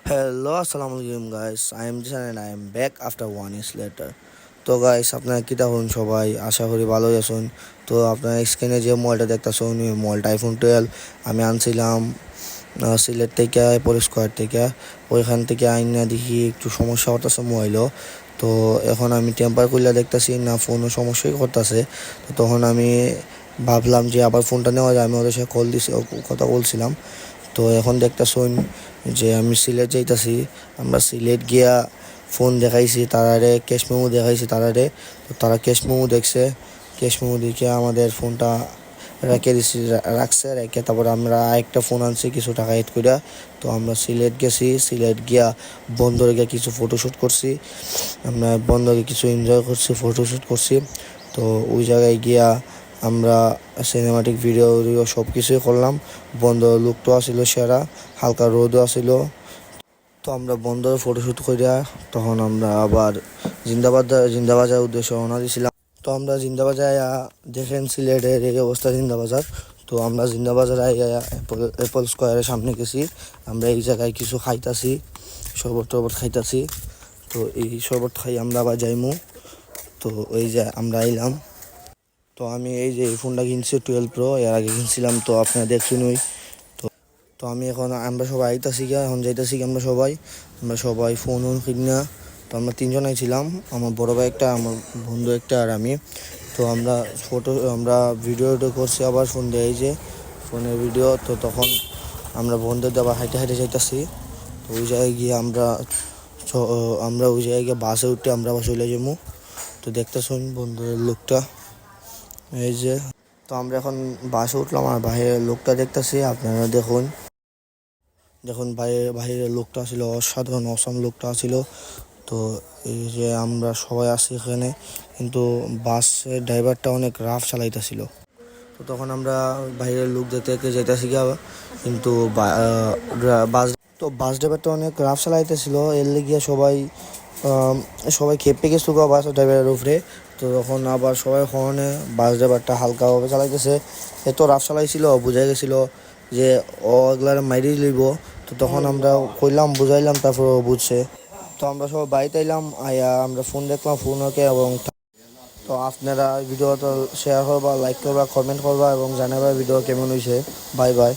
Hello, assalamu alaikum guys. I am Jisan and I am back after 1 year later. তো guys আপনারা কিটা হন সবাই আশা করি ভালোই আছেন। তো আপনারা স্ক্রিনে যে মোবাইলটা দেখতেছেন ওই মোবাইলটা আইফোন 12 আমি আনছিলাম সিলেট থেকে পরে স্কোয়ার থেকে। ওইখান থেকে আইনা দেখি একটু সমস্যা হতেছে মোবাইলও। তো এখন আমি টেম্পার খুলে দেখতেছি না ফোনও সমস্যাই করতেছে। তো তখন আমি ভাবলাম যে আবার ফোনটা নেওয়া যায়, আমি ওদের সাথে কল দিছি কথা বলছিলাম। তো এখন দেখতেছুন যে আমি সিলেট যাইতাছি। আমরা সিলেট গিয়া ফোন দেখাইছি তারারে, ক্যাশ মেমো দেখাইছি তারারে। তো তারা ক্যাশ মেমো দেখছে, ক্যাশ মেমো দেখে আমাদের ফোনটা রাখছে রেখে তারপর আমরা একটা ফোন আনছি কিছু টাকা এড কইরা। তো আমরা সিলেট গেছি, সিলেট গিয়া বন্দরে গিয়া কিছু ফটোশ্যুট করছি, আমরা বন্দরে কিছু এনজয় করছি, ফটোশ্যুট করছি। তো ওই জায়গায় গিয়া আমরা সিনেমাটিক ভিডিও সব কিছুই করলাম। বন্দর লুকটাও আসিল সেরা, হালকা রোদও আসিল। তো আমরা বন্দরে ফটোশ্যুট করিয়া তখন আমরা আবার জিন্দাবাজার উদ্দেশ্যে রওনা দিয়েছিলাম। তো আমরা জিন্দাবাজার দেখেন সিলেটের এই অবস্থা জিন্দাবাজার। তো আমরা জিন্দাবাজার অ্যাপল স্কোয়ারের সামনে গেছি। আমরা এই জায়গায় কিছু খাইতাছি, শরবত টরবত খাইতাছি। তো এই শরবত খাই আমরা আবার যাইমু। তো ওই যে আমরা আইলাম। তো আমি এই যে এই ফোনটা কিনছি 12 প্রো, এর আগে কিনছিলাম তো আপনারা দেখছেন ওই। তো তো আমি এখন আমরা সবাই আইতাছি গিয়া, এখন যাইতাছি আমরা সবাই ফোন কিনা। তো আমরা তিনজন আইছিলাম, আমার বড় ভাই একটা, আমার বন্ধু একটা আর আমি। তো আমরা ভিডিও করছি আবার ফোন দিয়ে, এই যে ফোনের ভিডিও। তো তখন আমরা বন্ধুদের দিয়ে আবার হাইটে হাইটে যাইতাছি। তো ওই জায়গায় গিয়ে আমরা ওই জায়গায় গিয়ে বাসে উঠে আমরা আবার চলে যাবো। তো দেখতেছেন বন্ধুদের লোকটা, এই যে। তো আমরা এখন বাসে উঠলাম আর বাইরের লোকটা দেখতেছি, আপনারা দেখুন দেখুন বাইরের লোকটা ছিল অসাধারণ অসাম লোকটা ছিল। তো এই যে আমরা সবাই আছি এখানে, কিন্তু বাসের ড্রাইভারটা অনেক রাফ চালাইতেছিল। তো তখন আমরা বাইরের লোক দেখতে দেখতে যেতেছি গিয়া, কিন্তু বাস ড্রাইভারটা অনেক রাফ চালাইতেছিল, এর লেগিয়া সবাই খেপে গেছিল বাস ড্রাইভারের উপরে। তো তখন আবার সবাই হর্নে বাস ড্রাইভারটা হালকাভাবে চালাইতেছে, এত রাফ চালাইছিল বুঝা গেছিল যে ও এগুলার মাইরি লইব। তো তখন আমরা কইলাম বুঝাইলাম, তারপর ও বুঝছে। তো আমরা সবাই বাড়িতে আইলাম, আয়া আমরা ফোন দেখলাম ফোনকে। এবং তো আপনারা ভিডিওটা শেয়ার করবা, লাইক করবা, কমেন্ট করবা এবং জানাবা ভিডিও কেমন হয়েছে। Bye bye.